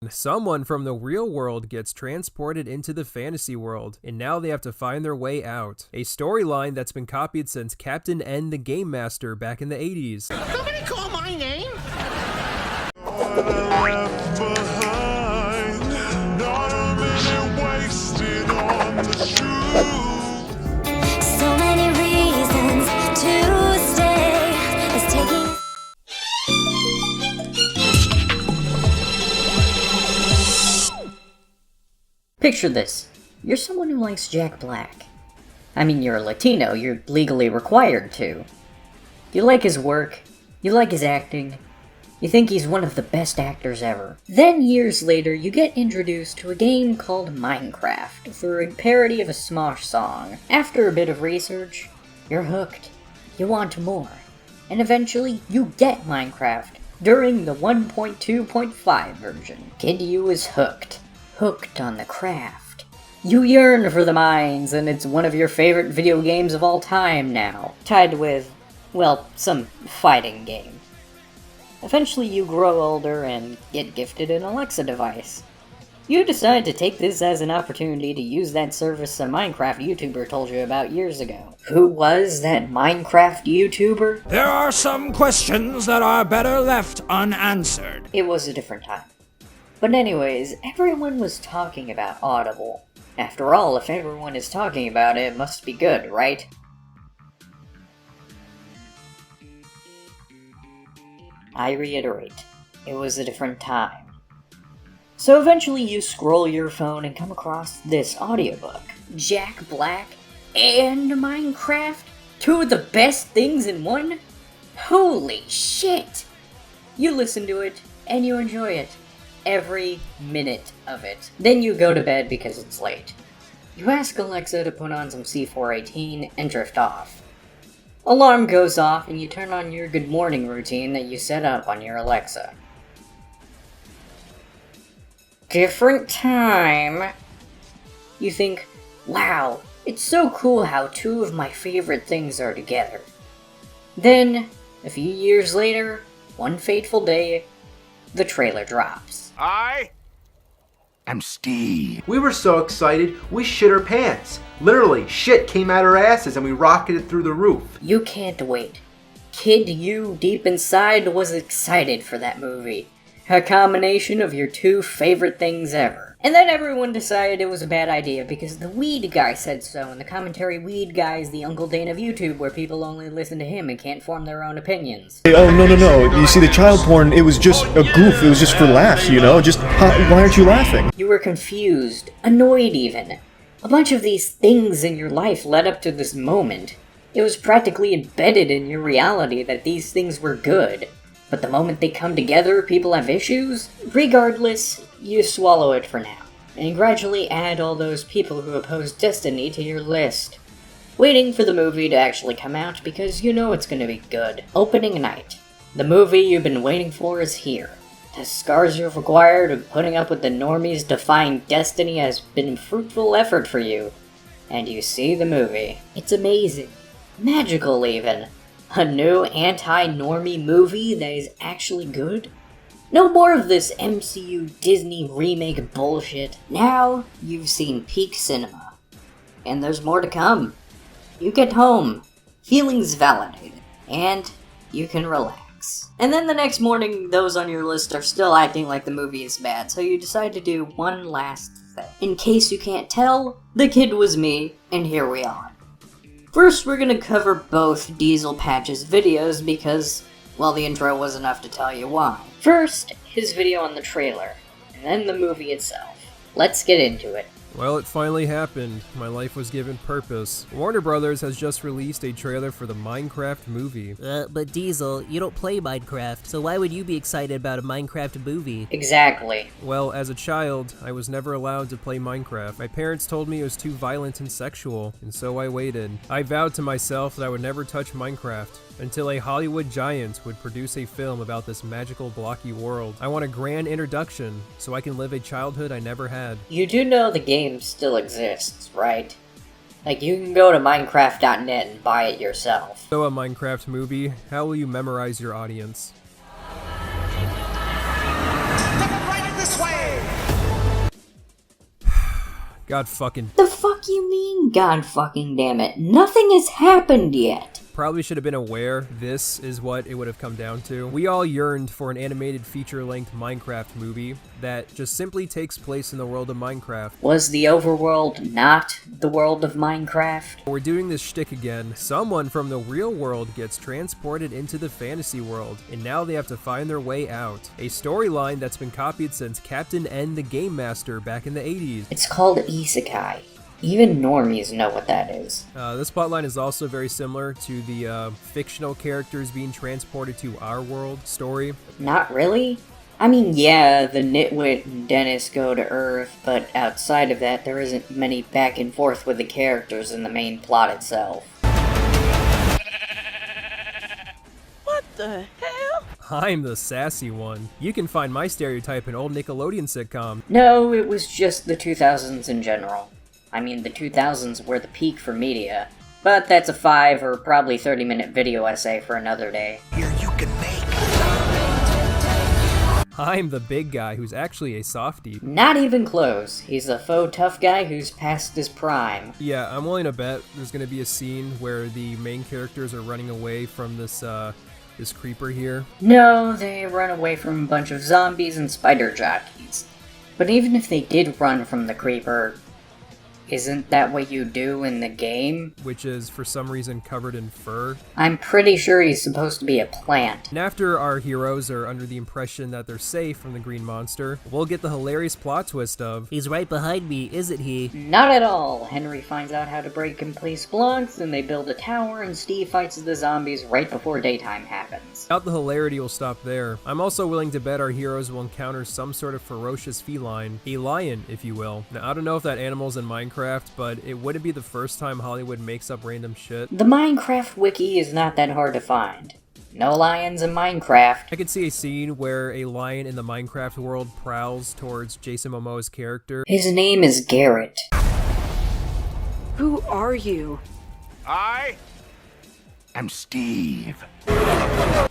Someone from the real world gets transported into the fantasy world, and now they have to find their way out. A storyline that's been copied since Captain N the Game Master back in the 80s. Nobody call my name! So many reasons to stay. It's taking. Picture this. You're someone who likes Jack Black. I mean, you're a Latino, you're legally required to. You like his work, you like his acting, you think he's one of the best actors ever. Then years later, you get introduced to a game called Minecraft through a parody of a Smosh song. After a bit of research, you're hooked. You want more. And eventually, you get Minecraft during the 1.2.5 version. Kid U is hooked. Hooked on the craft. You yearn for the mines, and it's one of your favorite video games of all time now. Tied with, well, some fighting game. Eventually you grow older and get gifted an Alexa device. You decide to take this as an opportunity to use that service a Minecraft YouTuber told you about years ago. Who was that Minecraft YouTuber? There are some questions that are better left unanswered. It was a different time. But anyways, everyone was talking about Audible. After all, if everyone is talking about it, it must be good, right? I reiterate, it was a different time. So eventually you scroll your phone and come across this audiobook. Jack Black and Minecraft? Two of the best things in one? Holy shit! You listen to it, and you enjoy it. Every minute of it. Then you go to bed because it's late. You ask Alexa to put on some C418 and drift off. Alarm goes off and you turn on your good morning routine that you set up on your Alexa. Different time. You think, wow, it's so cool how two of my favorite things are together. Then, a few years later, one fateful day, the trailer drops. I'm Steve. We were so excited, we shit our pants. Literally, shit came out our asses and we rocketed through the roof. You can't wait. Kid U deep inside was excited for that movie. A combination of your two favorite things ever. And then everyone decided it was a bad idea because the weed guy said so, and the commentary weed guy is the Uncle Dane of YouTube where people only listen to him and can't form their own opinions. Hey, oh, no. You see, the child porn, it was just a goof. It was just for laughs, you know? Why aren't you laughing? You were confused, annoyed even. A bunch of these things in your life led up to this moment. It was practically embedded in your reality that these things were good. But the moment they come together, people have issues? Regardless, you swallow it for now, and gradually add all those people who oppose Destiny to your list. Waiting for the movie to actually come out because you know it's gonna be good. Opening night. The movie you've been waiting for is here. The scars you've acquired of putting up with the normies defying Destiny has been a fruitful effort for you. And you see the movie. It's amazing. Magical even. A new anti-normie movie that is actually good? No more of this MCU Disney remake bullshit. Now, you've seen peak cinema. And there's more to come. You get home, feelings validated, and you can relax. And then the next morning, those on your list are still acting like the movie is bad, so you decide to do one last thing. In case you can't tell, the kid was me, and here we are. First, we're gonna cover both Diesel Patch's videos because, well, the intro was enough to tell you why. First, his video on the trailer, and then the movie itself. Let's get into it. Well, it finally happened. My life was given purpose. Warner Brothers has just released a trailer for the Minecraft movie. But Diesel, you don't play Minecraft, so why would you be excited about a Minecraft movie? Exactly. Well, as a child, I was never allowed to play Minecraft. My parents told me it was too violent and sexual, and so I waited. I vowed to myself that I would never touch Minecraft until a Hollywood giant would produce a film about this magical blocky world. I want a grand introduction so I can live a childhood I never had. You do know the game still exists, right? Like, you can go to Minecraft.net and buy it yourself. So a Minecraft movie, how will you memorize your audience? Right this way! God fucking... The fuck you mean, god fucking damn it? Nothing has happened yet. Probably should have been aware this is what it would have come down to. We all yearned for an animated feature-length Minecraft movie that just simply takes place in the world of Minecraft. Was the overworld not the world of Minecraft? We're doing this shtick again. Someone from the real world gets transported into the fantasy world, and now they have to find their way out. A storyline that's been copied since Captain N the Game Master back in the 80s. It's called Isekai. Even normies know what that is. This plotline is also very similar to the fictional characters being transported to our world story. Not really? I mean, yeah, the Nitwit and Dennis go to Earth, but outside of that, there isn't many back and forth with the characters in the main plot itself. What the hell? I'm the sassy one. You can find my stereotype in old Nickelodeon sitcom. No, it was just the 2000s in general. I mean, the 2000s were the peak for media. But that's a 5 or probably 30-minute video essay for another day. I'm the big guy who's actually a softie. Not even close. He's a faux tough guy who's past his prime. Yeah, I'm willing to bet there's gonna be a scene where the main characters are running away from this creeper here. No, they run away from a bunch of zombies and spider jockeys. But even if they did run from the creeper, isn't that what you do in the game? Which is, for some reason, covered in fur. I'm pretty sure he's supposed to be a plant. And after our heroes are under the impression that they're safe from the green monster, we'll get the hilarious plot twist of... He's right behind me, isn't he? Not at all. Henry finds out how to break and place blocks, and they build a tower, and Steve fights the zombies right before daytime happens. Doubt the hilarity will stop there. I'm also willing to bet our heroes will encounter some sort of ferocious feline. A lion, if you will. Now, I don't know if that animal's in Minecraft, but it wouldn't be the first time Hollywood makes up random shit. The Minecraft wiki is not that hard to find. No lions in Minecraft. I could see a scene where a lion in the Minecraft world prowls towards Jason Momoa's character. His name is Garrett. Who are you? I am Steve.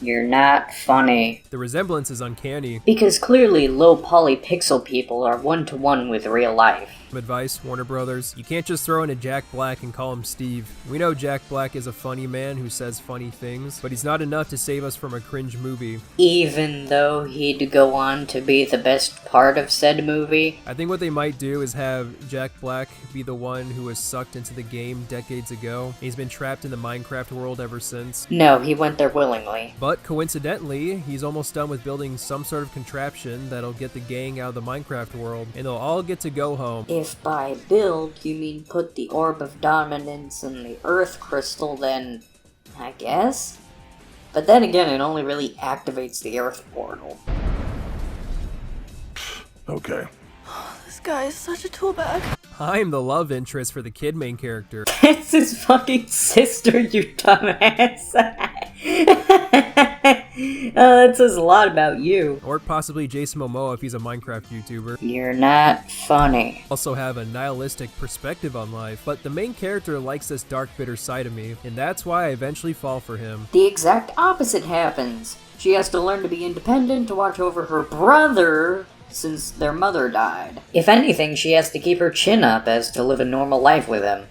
You're not funny. The resemblance is uncanny. Because clearly low poly pixel people are one-to-one with real life. Advice, Warner Brothers, you can't just throw in a Jack Black and call him Steve. We know Jack Black is a funny man who says funny things, but he's not enough to save us from a cringe movie. Even though he'd go on to be the best part of said movie. I think what they might do is have Jack Black be the one who was sucked into the game decades ago. He's been trapped in the Minecraft world ever since. No, he went there willingly. But coincidentally, he's almost done with building some sort of contraption that'll get the gang out of the Minecraft world, and they'll all get to go home. If by build you mean put the Orb of Dominance in the Earth Crystal, then I guess? But then again, it only really activates the Earth portal. Okay. This guy is such a tool bag. I'm the love interest for the kid main character. It's his fucking sister, you dumbass. That says a lot about you. Or possibly Jason Momoa if he's a Minecraft YouTuber. You're not funny. Also have a nihilistic perspective on life, but the main character likes this dark, bitter side of me, and that's why I eventually fall for him. The exact opposite happens. She has to learn to be independent to watch over her brother since their mother died. If anything, she has to keep her chin up as to live a normal life with him.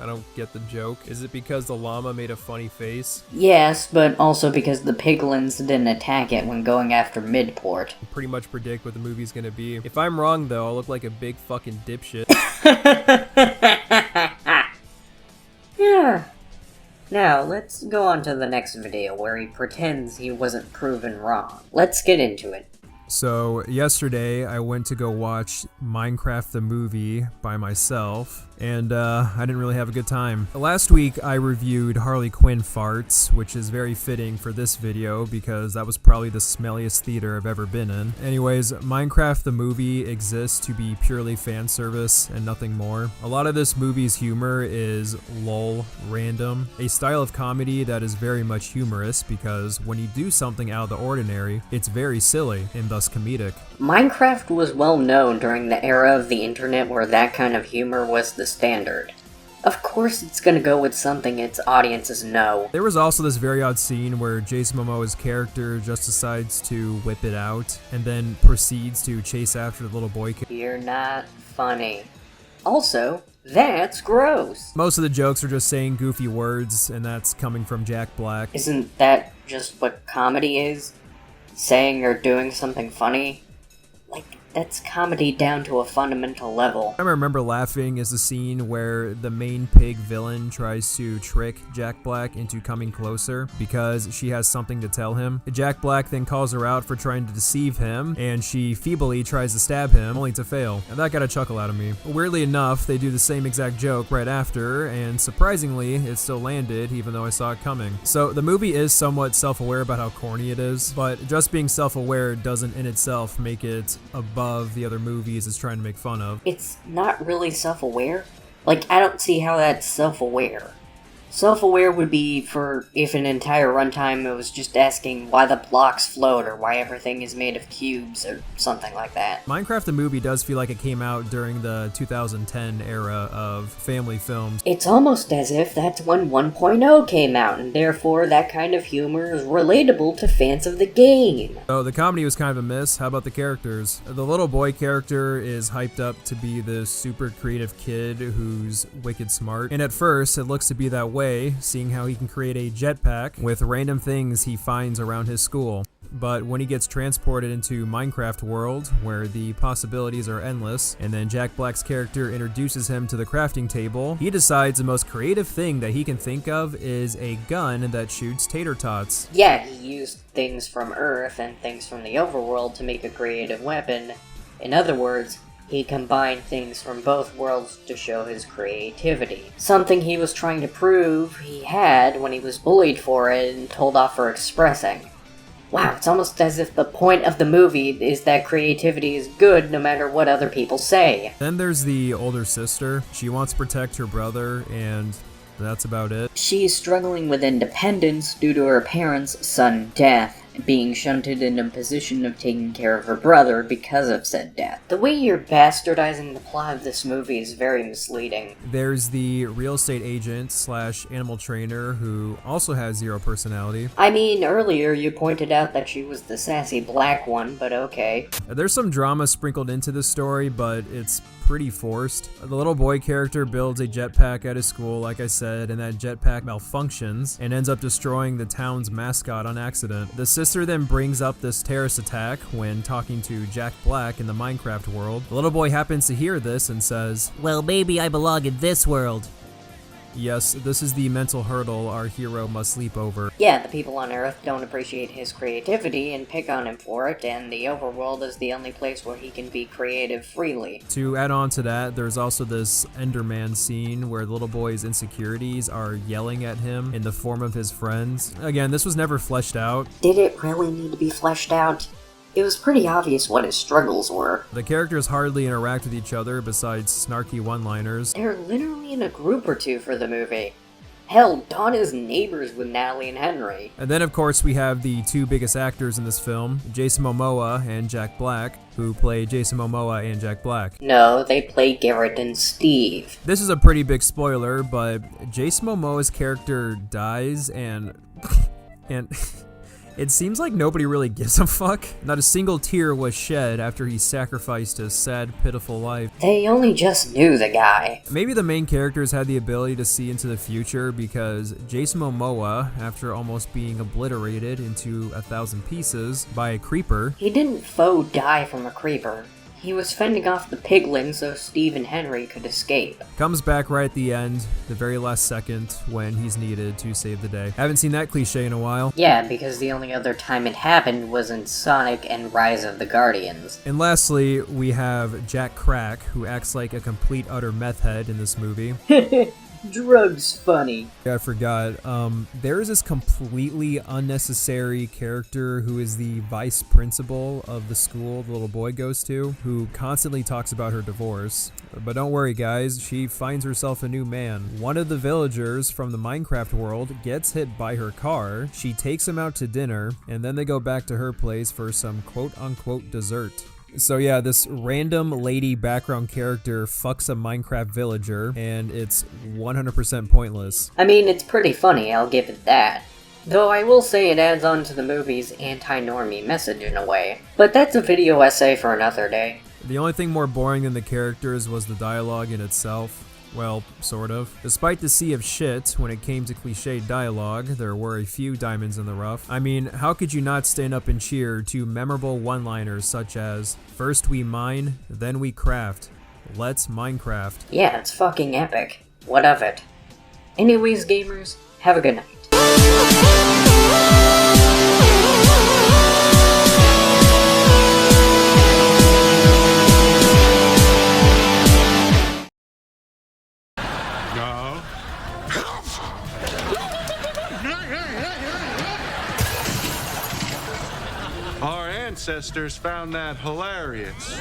I don't get the joke. Is it because the llama made a funny face? Yes, but also because the piglins didn't attack it when going after Midport. I pretty much predict what the movie's gonna be. If I'm wrong though, I'll look like a big fucking dipshit. Yeah. Now, let's go on to the next video where he pretends he wasn't proven wrong. Let's get into it. So, yesterday I went to go watch Minecraft the movie by myself, and I didn't really have a good time. Last week I reviewed Harley Quinn Farts, which is very fitting for this video because that was probably the smelliest theater I've ever been in. Anyways, Minecraft the movie exists to be purely fan service and nothing more. A lot of this movie's humor is lol random, a style of comedy that is very much humorous because when you do something out of the ordinary, it's very silly and thus comedic. Minecraft was well known during the era of the internet where that kind of humor was the standard. Of course it's gonna go with something its audiences know. There was also this very odd scene where Jason Momoa's character just decides to whip it out and then proceeds to chase after the little boy. You're not funny. Also, that's gross. Most of the jokes are just saying goofy words, and that's coming from Jack Black. Isn't that just what comedy is? Saying or doing something funny? Like, that's comedy down to a fundamental level. I remember laughing is the scene where the main pig villain tries to trick Jack Black into coming closer because she has something to tell him. Jack Black then calls her out for trying to deceive him, and she feebly tries to stab him, only to fail. And that got a chuckle out of me. Weirdly enough, they do the same exact joke right after, and surprisingly, it still landed even though I saw it coming. So the movie is somewhat self-aware about how corny it is, but just being self-aware doesn't in itself make it above the other movies it's trying to make fun of. It's not really self-aware. Like, I don't see how that's self-aware. Self-aware would be for if an entire runtime it was just asking why the blocks float or why everything is made of cubes or something like that. Minecraft the movie does feel like it came out during the 2010 era of family films. It's almost as if that's when 1.0 came out, and therefore that kind of humor is relatable to fans of the game. So the comedy was kind of a miss. How about the characters? The little boy character is hyped up to be this super creative kid who's wicked smart, and at first it looks to be that way, seeing how he can create a jetpack with random things he finds around his school. But when he gets transported into Minecraft world, where the possibilities are endless, and then Jack Black's character introduces him to the crafting table, he decides the most creative thing that he can think of is a gun that shoots tater tots. Yeah, he used things from Earth and things from the overworld to make a creative weapon. In other words, he combined things from both worlds to show his creativity. Something he was trying to prove he had when he was bullied for it and told off for expressing. Wow, it's almost as if the point of the movie is that creativity is good no matter what other people say. Then there's the older sister. She wants to protect her brother, and that's about it. She's struggling with independence due to her parents' sudden death, being shunted in a position of taking care of her brother because of said death. The way you're bastardizing the plot of this movie is very misleading. There's the real estate agent slash animal trainer who also has zero personality. I mean, earlier you pointed out that she was the sassy black one, but okay. There's some drama sprinkled into the story, but it's pretty forced. The little boy character builds a jetpack at his school, like I said, and that jetpack malfunctions and ends up destroying the town's mascot on accident. The sister then brings up this terrorist attack when talking to Jack Black in the Minecraft world. The little boy happens to hear this and says, Well, maybe I belong in this world. yes, this is the mental hurdle our hero must leap over. Yeah, the people on Earth don't appreciate his creativity and pick on him for it, and the overworld is the only place where he can be creative freely. To add on to that, there's also this Enderman scene where the little boy's insecurities are yelling at him in the form of his friends. Again, this was never fleshed out. Did it really need to be fleshed out? It was pretty obvious what his struggles were. The characters hardly interact with each other besides snarky one-liners. They're literally in a group or two for the movie. Hell, Dawn is neighbors with Natalie and Henry. And then, of course, we have the two biggest actors in this film, Jason Momoa and Jack Black, who play Jason Momoa and Jack Black. No, they play Garrett and Steve. This is a pretty big spoiler, but Jason Momoa's character dies and it seems like nobody really gives a fuck. Not a single tear was shed after he sacrificed his sad, pitiful life. They only just knew the guy. Maybe the main characters had the ability to see into the future because Jason Momoa, after almost being obliterated into 1,000 pieces by a creeper, He didn't faux die from a creeper. He was fending off the piglin so Steve and Henry could escape. comes back right at the end, the very last second, when he's needed to save the day. Haven't seen that cliche in a while. Yeah, because the only other time it happened was in Sonic and Rise of the Guardians. And lastly, we have Jack Crack, who acts like a complete utter meth head in this movie. Drugs funny. I forgot. There is this completely unnecessary character who is the vice principal of the school the little boy goes to, who constantly talks about her divorce. But don't worry, guys, she finds herself a new man. One of the villagers from the Minecraft world gets hit by her car, she takes him out to dinner, and then they go back to her place for some quote-unquote dessert. So yeah, this random lady background character fucks a Minecraft villager, and it's 100% pointless. I mean, it's pretty funny, I'll give it that. Though I will say it adds on to the movie's anti-normie message in a way. But that's a video essay for another day. The only thing more boring than the characters was the dialogue in itself. Well, sort of. Despite the sea of shit, when it came to cliched dialogue, there were a few diamonds in the rough. I mean, how could you not stand up and cheer to memorable one-liners such as, "First we mine, then we craft. Let's Minecraft." Yeah, it's fucking epic. What of it? Anyways, gamers, have a good night. Our ancestors found that hilarious.